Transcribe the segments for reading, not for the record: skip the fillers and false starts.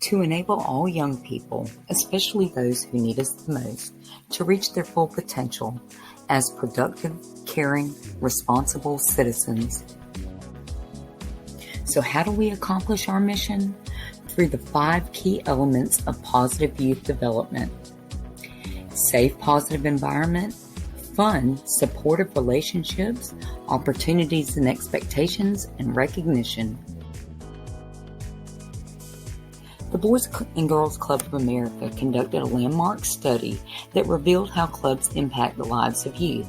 to enable all young people, especially those who need us the most, to reach their full potential as productive, caring, responsible citizens. So how do we accomplish our mission? Through the 5 key elements of positive youth development: safe, positive environment, fun, supportive relationships, opportunities and expectations, and recognition. The Boys and Girls Club of America conducted a landmark study that revealed how clubs impact the lives of youth.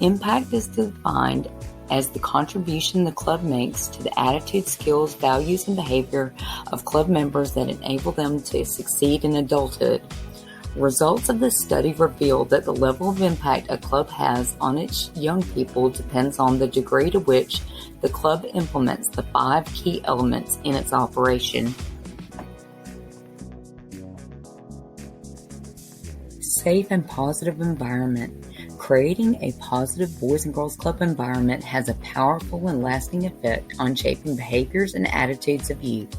Impact is defined as the contribution the club makes to the attitude, skills, values, and behavior of club members that enable them to succeed in adulthood. Results of this study revealed that the level of impact a club has on its young people depends on the degree to which the club implements the 5 key elements in its operation. Safe and positive environment. Creating a positive Boys and Girls Club environment has a powerful and lasting effect on shaping behaviors and attitudes of youth.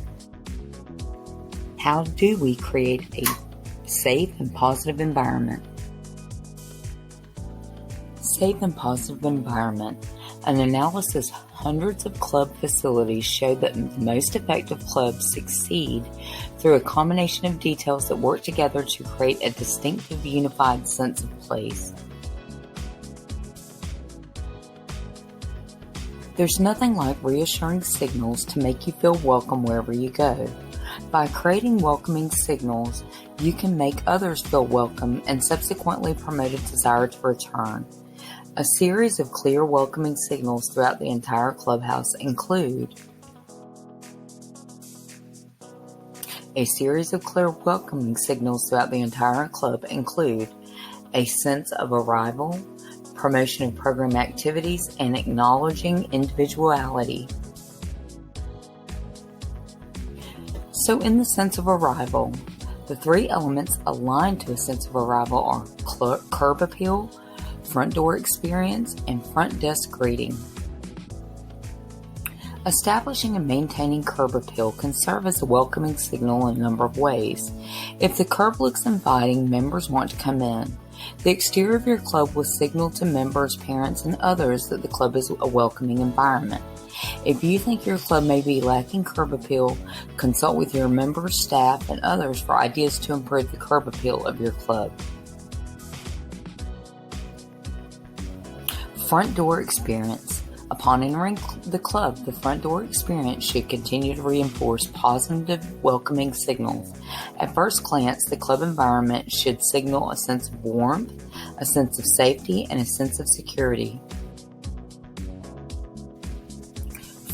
How do we create a safe and positive environment? Safe and positive environment. An analysis of hundreds of club facilities showed that most effective clubs succeed through a combination of details that work together to create a distinctive, unified sense of place. There's nothing like reassuring signals to make you feel welcome wherever you go. By creating welcoming signals, you can make others feel welcome and subsequently promote a desire to return. A series of clear welcoming signals throughout the entire clubhouse include: a sense of arrival, promotion of program activities, and acknowledging individuality. So in the sense of arrival, the 3 elements aligned to a sense of arrival are curb appeal, front door experience, and front desk greeting. Establishing and maintaining curb appeal can serve as a welcoming signal in a number of ways. If the curb looks inviting, members want to come in. The exterior of your club will signal to members, parents, and others that the club is a welcoming environment. If you think your club may be lacking curb appeal, consult with your members, staff, and others for ideas to improve the curb appeal of your club. Front door experience. Upon entering the club, the front door experience should continue to reinforce positive, welcoming signals. At first glance, the club environment should signal a sense of warmth, a sense of safety, and a sense of security.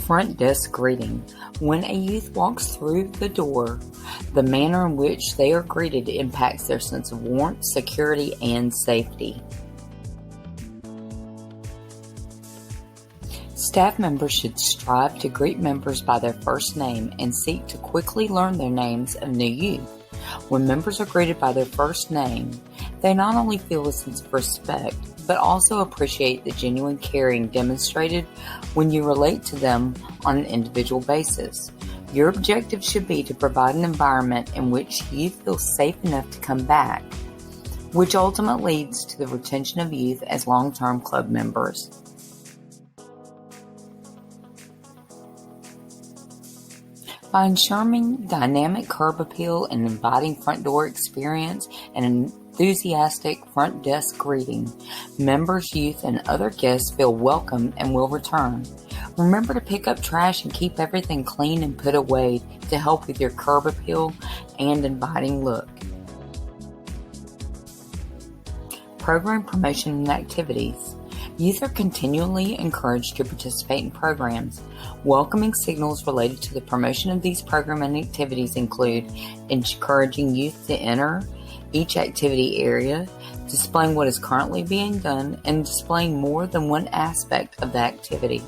Front desk greeting. When a youth walks through the door, the manner in which they are greeted impacts their sense of warmth, security, and safety. Staff members should strive to greet members by their first name and seek to quickly learn their names of new youth. When members are greeted by their first name, they not only feel a sense of respect, but also appreciate the genuine caring demonstrated when you relate to them on an individual basis. Your objective should be to provide an environment in which youth feel safe enough to come back, which ultimately leads to the retention of youth as long-term club members. By ensuring dynamic curb appeal and inviting front door experience and enthusiastic front desk greeting, members, youth, and other guests feel welcome and will return. Remember to pick up trash and keep everything clean and put away to help with your curb appeal and inviting look. Program promotion and activities. Youth are continually encouraged to participate in programs. Welcoming signals related to the promotion of these programs and activities include encouraging youth to enter each activity area, displaying what is currently being done, and displaying more than one aspect of the activity.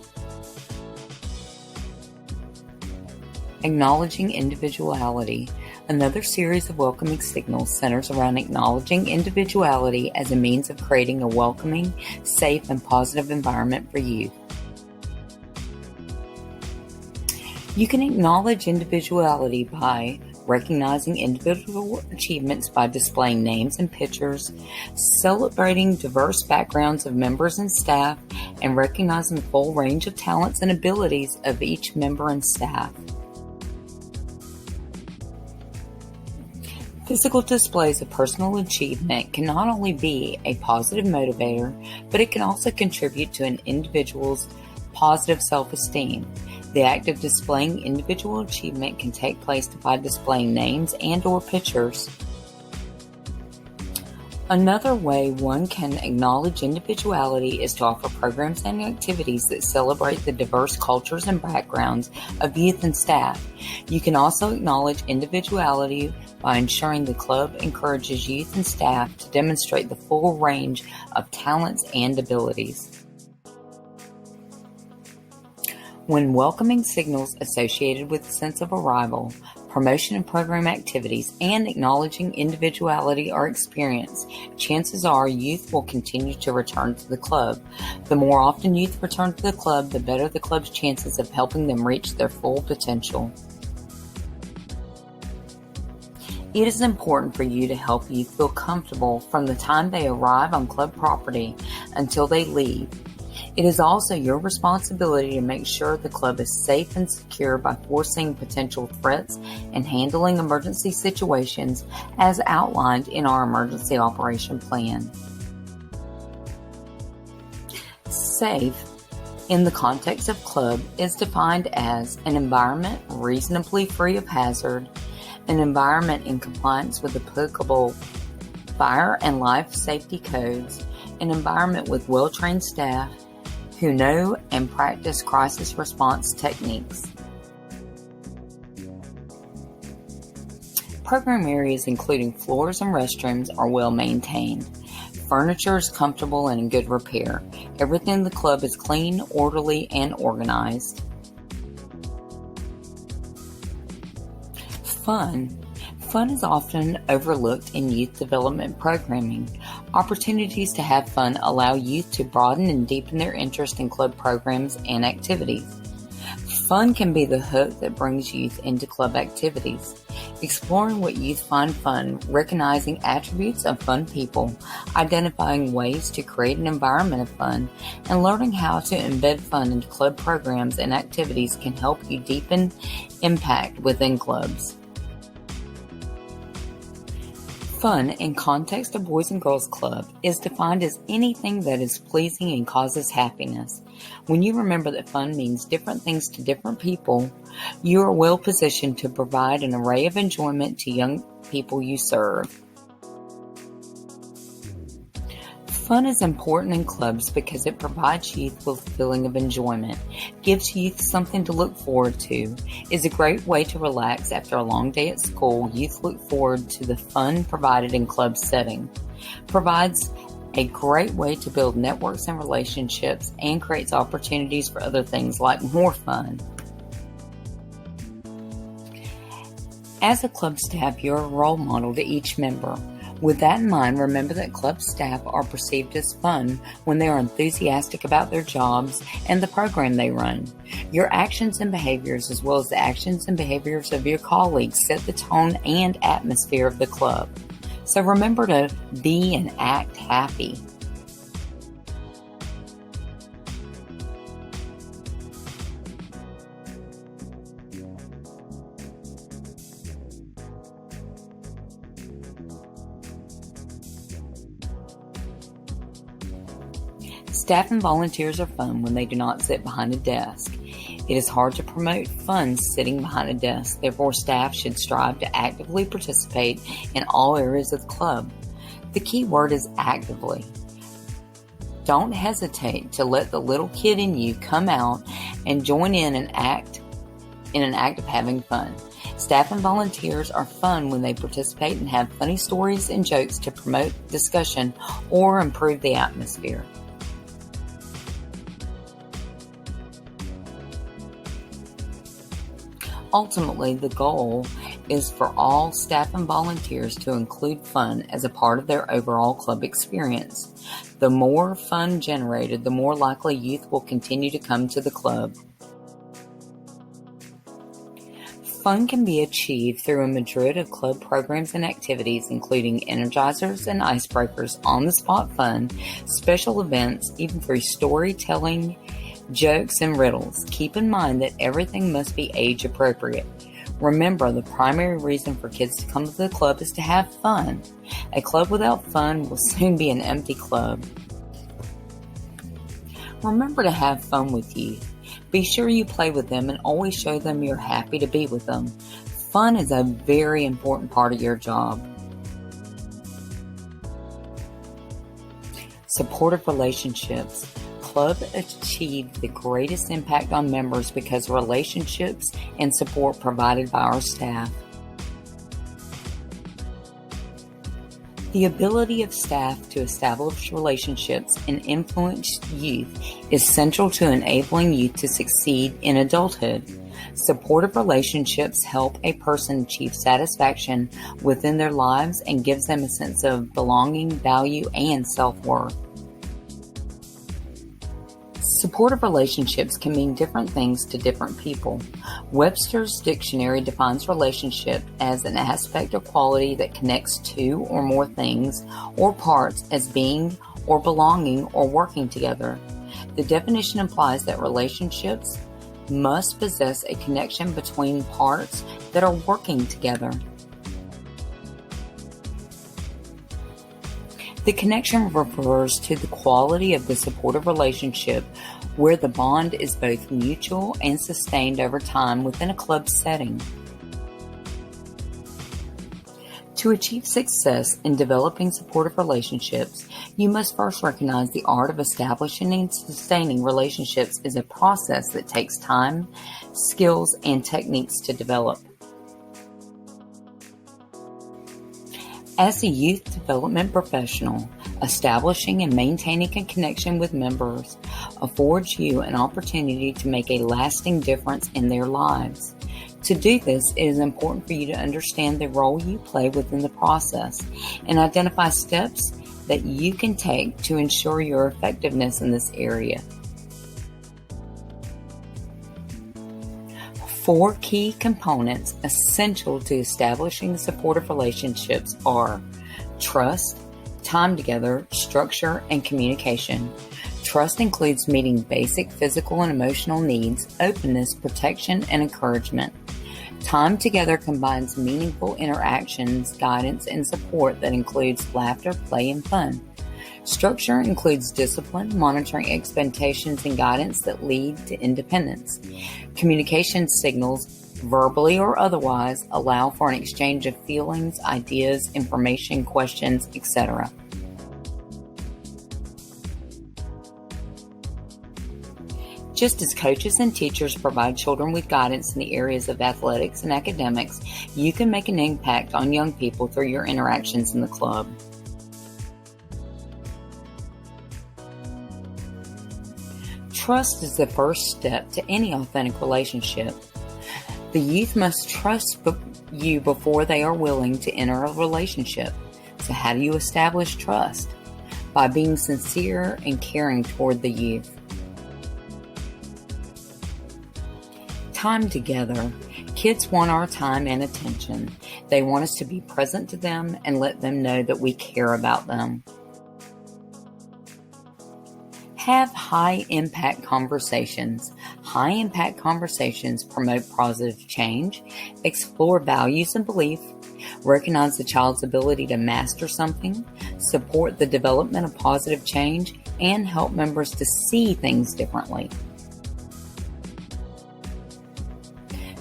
Acknowledging individuality. Another series of welcoming signals centers around acknowledging individuality as a means of creating a welcoming, safe, and positive environment for youth. You can acknowledge individuality by recognizing individual achievements by displaying names and pictures, celebrating diverse backgrounds of members and staff, and recognizing the full range of talents and abilities of each member and staff. Physical displays of personal achievement can not only be a positive motivator, but it can also contribute to an individual's positive self-esteem. The act of displaying individual achievement can take place by displaying names and/or pictures. Another way one can acknowledge individuality is to offer programs and activities that celebrate the diverse cultures and backgrounds of youth and staff. You can also acknowledge individuality by ensuring the club encourages youth and staff to demonstrate the full range of talents and abilities. When welcoming signals associated with a sense of arrival, promotion and program activities, and acknowledging individuality are experienced, chances are youth will continue to return to the club. The more often youth return to the club, the better the club's chances of helping them reach their full potential. It is important for you to help youth feel comfortable from the time they arrive on club property until they leave. It is also your responsibility to make sure the club is safe and secure by foreseeing potential threats and handling emergency situations as outlined in our emergency operation plan. Safe, in the context of club, is defined as an environment reasonably free of hazard, an environment in compliance with applicable fire and life safety codes, an environment with well-trained staff who know and practice crisis response techniques. Program areas including floors and restrooms are well maintained. Furniture is comfortable and in good repair. Everything in the club is clean, orderly, and organized. Fun. Fun is often overlooked in youth development programming. Opportunities to have fun allow youth to broaden and deepen their interest in club programs and activities. Fun can be the hook that brings youth into club activities. Exploring what youth find fun, recognizing attributes of fun people, identifying ways to create an environment of fun, and learning how to embed fun into club programs and activities can help you deepen impact within clubs. Fun in context of Boys and Girls Club is defined as anything that is pleasing and causes happiness. When you remember that fun means different things to different people, you are well positioned to provide an array of enjoyment to young people you serve. Fun is important in clubs because it provides youth with a feeling of enjoyment, gives youth something to look forward to, is a great way to relax after a long day at school. Youth look forward to the fun provided in club setting, provides a great way to build networks and relationships, and creates opportunities for other things like more fun. As a club staff, you're a role model to each member. With that in mind, remember that club staff are perceived as fun when they are enthusiastic about their jobs and the program they run. Your actions and behaviors, as well as the actions and behaviors of your colleagues, set the tone and atmosphere of the club. So remember to be and act happy. Staff and volunteers are fun when they do not sit behind a desk. It is hard to promote fun sitting behind a desk. Therefore, staff should strive to actively participate in all areas of the club. The key word is actively. Don't hesitate to let the little kid in you come out and join in an act of having fun. Staff and volunteers are fun when they participate and have funny stories and jokes to promote discussion or improve the atmosphere. Ultimately, the goal is for all staff and volunteers to include fun as a part of their overall club experience. The more fun generated, the more likely youth will continue to come to the club. Fun can be achieved through a myriad of club programs and activities, including energizers and icebreakers, on-the-spot fun, special events, even through storytelling, jokes, and riddles. Keep in mind that everything must be age appropriate. Remember, the primary reason for kids to come to the club is to have fun. A club without fun will soon be an empty club. Remember to have fun with youth. Be sure you play with them and always show them you're happy to be with them. Fun is a very important part of your job. Supportive relationships. Club achieve the greatest impact on members because of relationships and support provided by our staff. The ability of staff to establish relationships and influence youth is central to enabling youth to succeed in adulthood. Supportive relationships help a person achieve satisfaction within their lives and gives them a sense of belonging, value, and self-worth. Supportive relationships can mean different things to different people. Webster's dictionary defines relationship as an aspect or quality that connects two or more things or parts as being or belonging or working together. The definition implies that relationships must possess a connection between parts that are working together. The connection refers to the quality of the supportive relationship where the bond is both mutual and sustained over time within a club setting. To achieve success in developing supportive relationships, you must first recognize the art of establishing and sustaining relationships is a process that takes time, skills, and techniques to develop. As a youth development professional, establishing and maintaining a connection with members affords you an opportunity to make a lasting difference in their lives. To do this, it is important for you to understand the role you play within the process and identify steps that you can take to ensure your effectiveness in this area. 4 key components essential to establishing supportive relationships are trust, time together, structure, and communication. Trust includes meeting basic physical and emotional needs, openness, protection, and encouragement. Time together combines meaningful interactions, guidance, and support that includes laughter, play, and fun. Structure includes discipline, monitoring expectations, and guidance that lead to independence. Communication signals, verbally or otherwise, allow for an exchange of feelings, ideas, information, questions, etc. Just as coaches and teachers provide children with guidance in the areas of athletics and academics, you can make an impact on young people through your interactions in the club. Trust is the first step to any authentic relationship. The youth must trust you before they are willing to enter a relationship. So how do you establish trust? By being sincere and caring toward the youth. Time together. Kids want our time and attention. They want us to be present to them and let them know that we care about them. Have high-impact conversations. High-impact conversations promote positive change, explore values and beliefs, recognize the child's ability to master something, support the development of positive change, and help members to see things differently.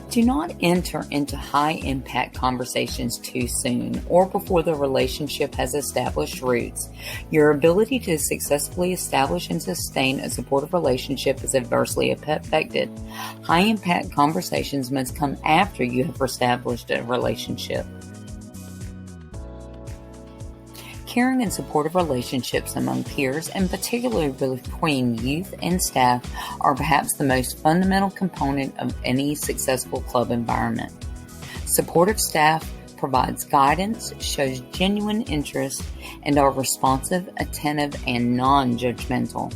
Do not enter into high-impact conversations too soon or before the relationship has established roots. Your ability to successfully establish and sustain a supportive relationship is adversely affected. High-impact conversations must come after you have established a relationship. Caring and supportive relationships among peers, and particularly between youth and staff, are perhaps the most fundamental component of any successful club environment. Supportive staff provides guidance, shows genuine interest, and are responsive, attentive, and non-judgmental.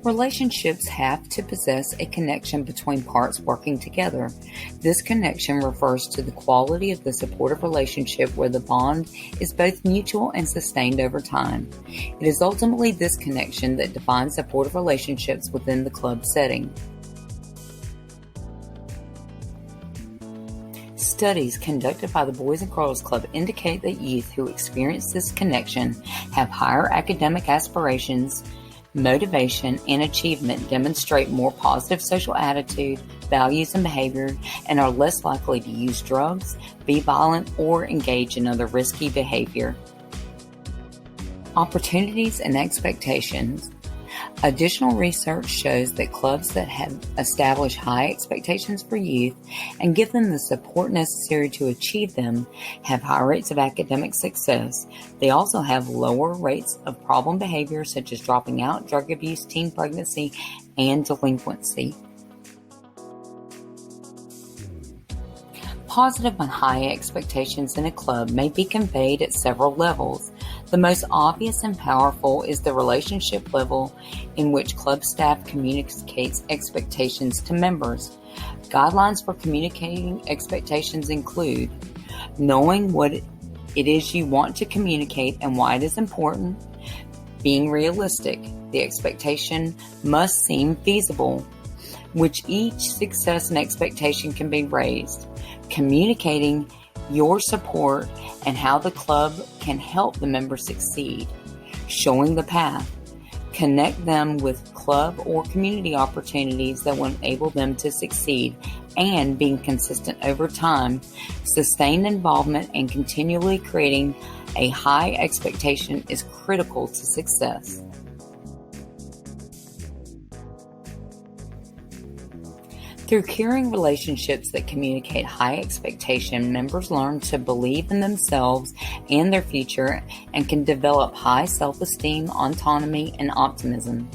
Relationships have to possess a connection between parts working together. This connection refers to the quality of the supportive relationship where the bond is both mutual and sustained over time. It is ultimately this connection that defines supportive relationships within the club setting. Studies conducted by the Boys and Girls Club indicate that youth who experience this connection have higher academic aspirations, motivation, and achievement, demonstrate more positive social attitude, values, and behavior, and are less likely to use drugs, be violent, or engage in other risky behavior. Opportunities and expectations. Additional research shows that clubs that have established high expectations for youth and give them the support necessary to achieve them have high rates of academic success. They also have lower rates of problem behavior such as dropping out, drug abuse, teen pregnancy, and delinquency. Positive and high expectations in a club may be conveyed at several levels. The most obvious and powerful is the relationship level in which club staff communicates expectations to members. Guidelines for communicating expectations include knowing what it is you want to communicate and why it is important, being realistic. The expectation must seem feasible, which each success and expectation can be raised. Communicating your support and how the club can help the members succeed. Showing the path. Connect them with club or community opportunities that will enable them to succeed, and being consistent over time. Sustained involvement and continually creating a high expectation is critical to success. Through caring relationships that communicate high expectation, members learn to believe in themselves and their future and can develop high self-esteem, autonomy, and optimism.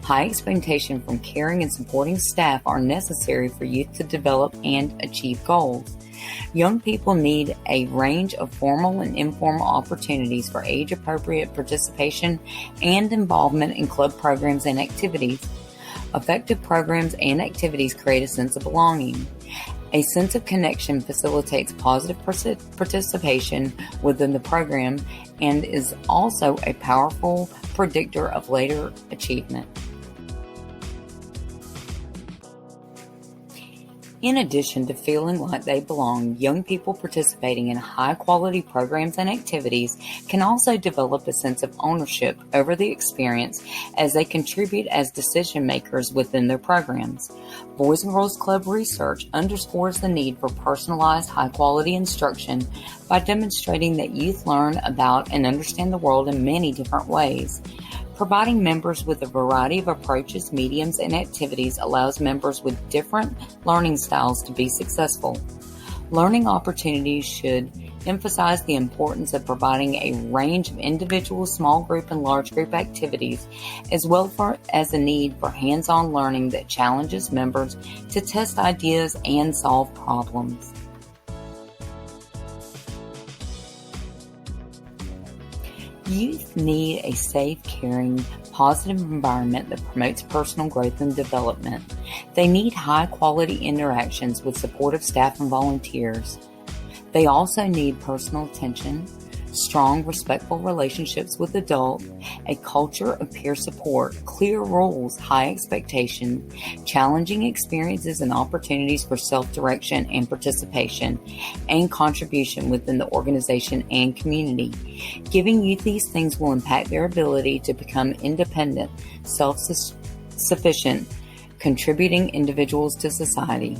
High expectation from caring and supporting staff are necessary for youth to develop and achieve goals. Young people need a range of formal and informal opportunities for age-appropriate participation and involvement in club programs and activities. Effective programs and activities create a sense of belonging. A sense of connection facilitates positive participation within the program and is also a powerful predictor of later achievement. In addition to feeling like they belong, young people participating in high-quality programs and activities can also develop a sense of ownership over the experience as they contribute as decision-makers within their programs. Boys and Girls Club research underscores the need for personalized, high-quality instruction by demonstrating that youth learn about and understand the world in many different ways. Providing members with a variety of approaches, mediums, and activities allows members with different learning styles to be successful. Learning opportunities should emphasize the importance of providing a range of individual, small group, and large group activities, as well as a need for hands-on learning that challenges members to test ideas and solve problems. Youth need a safe, caring, positive environment that promotes personal growth and development. They need high-quality interactions with supportive staff and volunteers. They also need personal attention, strong, respectful relationships with adults, a culture of peer support, clear rules, high expectation, challenging experiences and opportunities for self-direction and participation, and contribution within the organization and community. Giving youth these things will impact their ability to become independent, self-sufficient, contributing individuals to society.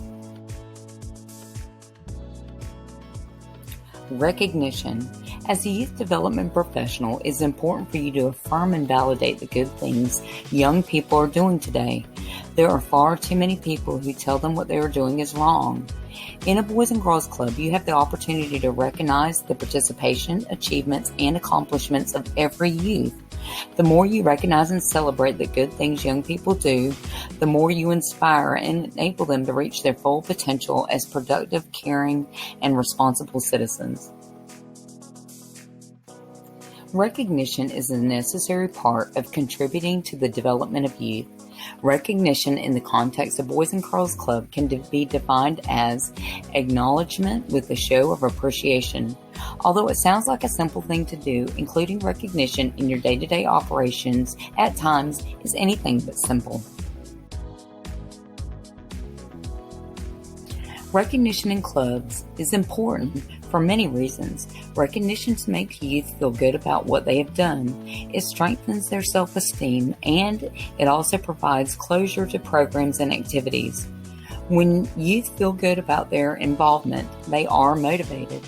Recognition. As a youth development professional, it is important for you to affirm and validate the good things young people are doing today. There are far too many people who tell them what they are doing is wrong. In a Boys and Girls Club, you have the opportunity to recognize the participation, achievements, and accomplishments of every youth. The more you recognize and celebrate the good things young people do, the more you inspire and enable them to reach their full potential as productive, caring, and responsible citizens. Recognition is a necessary part of contributing to the development of youth. Recognition in the context of Boys and Girls Club can be defined as acknowledgement with a show of appreciation. Although it sounds like a simple thing to do, including recognition in your day-to-day operations at times is anything but simple. Recognition in clubs is important for many reasons. Recognition makes youth feel good about what they have done. It strengthens their self-esteem, and it also provides closure to programs and activities. When youth feel good about their involvement, they are motivated.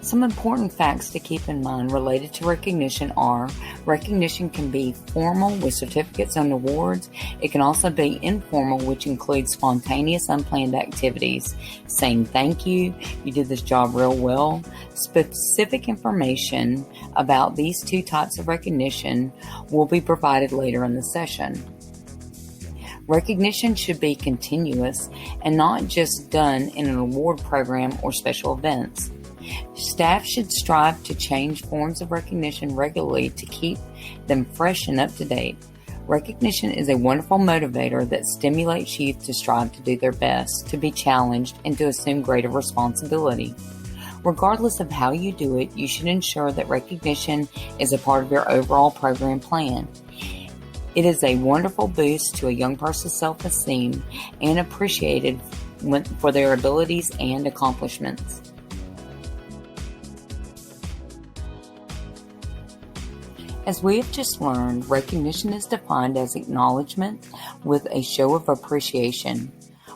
Some important facts to keep in mind related to recognition are: recognition can be formal with certificates and awards. It can also be informal, which includes spontaneous, unplanned activities, saying thank you, you did this job real well. Specific information about these two types of recognition will be provided later in the session. Recognition should be continuous and not just done in an award program or special events. Staff should strive to change forms of recognition regularly to keep them fresh and up to date. Recognition is a wonderful motivator that stimulates youth to strive to do their best, to be challenged, and to assume greater responsibility. Regardless of how you do it, you should ensure that recognition is a part of your overall program plan. It is a wonderful boost to a young person's self-esteem and appreciated for their abilities and accomplishments. As we have just learned, recognition is defined as acknowledgement with a show of appreciation.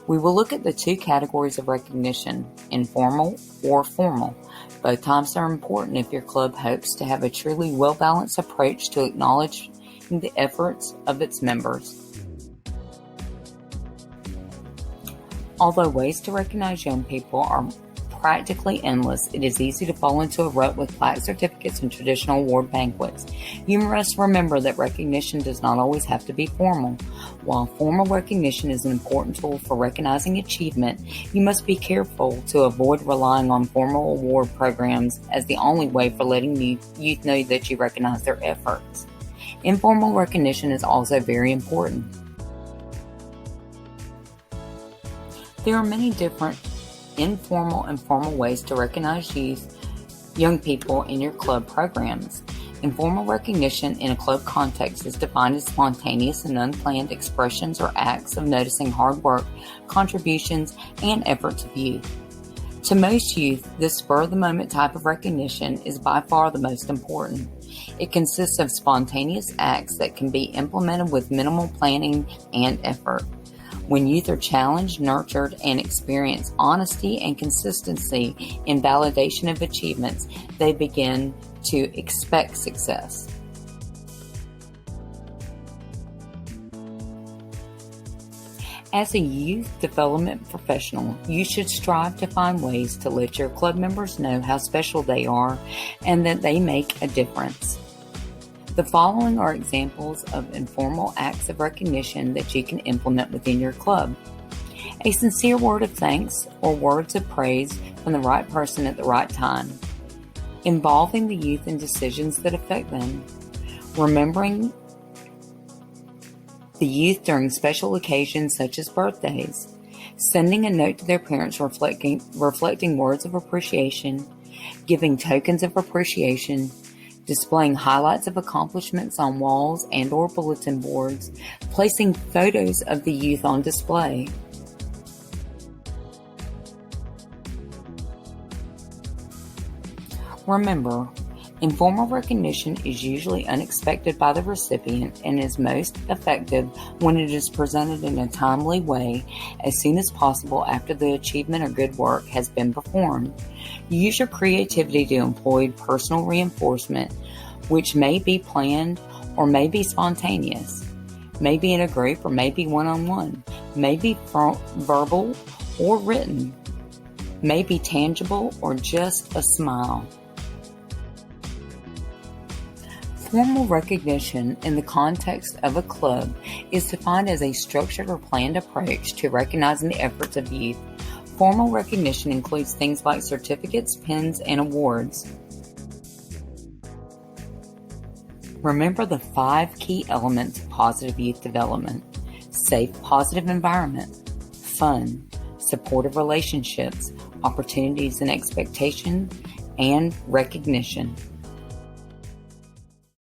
We will look at the two categories of recognition, informal or formal. Both types are important if your club hopes to have a truly well-balanced approach to acknowledging the efforts of its members. Although ways to recognize young people are practically endless, it is easy to fall into a rut with plaque certificates and traditional award banquets. You must remember that recognition does not always have to be formal. While formal recognition is an important tool for recognizing achievement, you must be careful to avoid relying on formal award programs as the only way for letting youth know that you recognize their efforts. Informal recognition is also very important. There are many different informal and formal ways to recognize young people in your club programs. Informal recognition in a club context is defined as spontaneous and unplanned expressions or acts of noticing hard work, contributions, and efforts of youth. To most youth, this spur-of-the-moment type of recognition is by far the most important. It consists of spontaneous acts that can be implemented with minimal planning and effort. When youth are challenged, nurtured, and experience honesty and consistency in validation of achievements, they begin to expect success. As a youth development professional, you should strive to find ways to let your club members know how special they are and that they make a difference. The following are examples of informal acts of recognition that you can implement within your club. A sincere word of thanks or words of praise from the right person at the right time. Involving the youth in decisions that affect them. Remembering the youth during special occasions such as birthdays. Sending a note to their parents reflecting words of appreciation. Giving tokens of appreciation. Displaying highlights of accomplishments on walls and or bulletin boards, placing photos of the youth on display. Remember, informal recognition is usually unexpected by the recipient and is most effective when it is presented in a timely way as soon as possible after the achievement or good work has been performed. Use your creativity to employ personal reinforcement, which may be planned or may be spontaneous, may be in a group or may be one-on-one, may be verbal or written, may be tangible or just a smile. Formal recognition in the context of a club is defined as a structured or planned approach to recognizing the efforts of youth. Formal recognition includes things like certificates, pins, and awards. Remember the 5 key elements of positive youth development: safe, positive environment, fun, supportive relationships, opportunities and expectations, and recognition.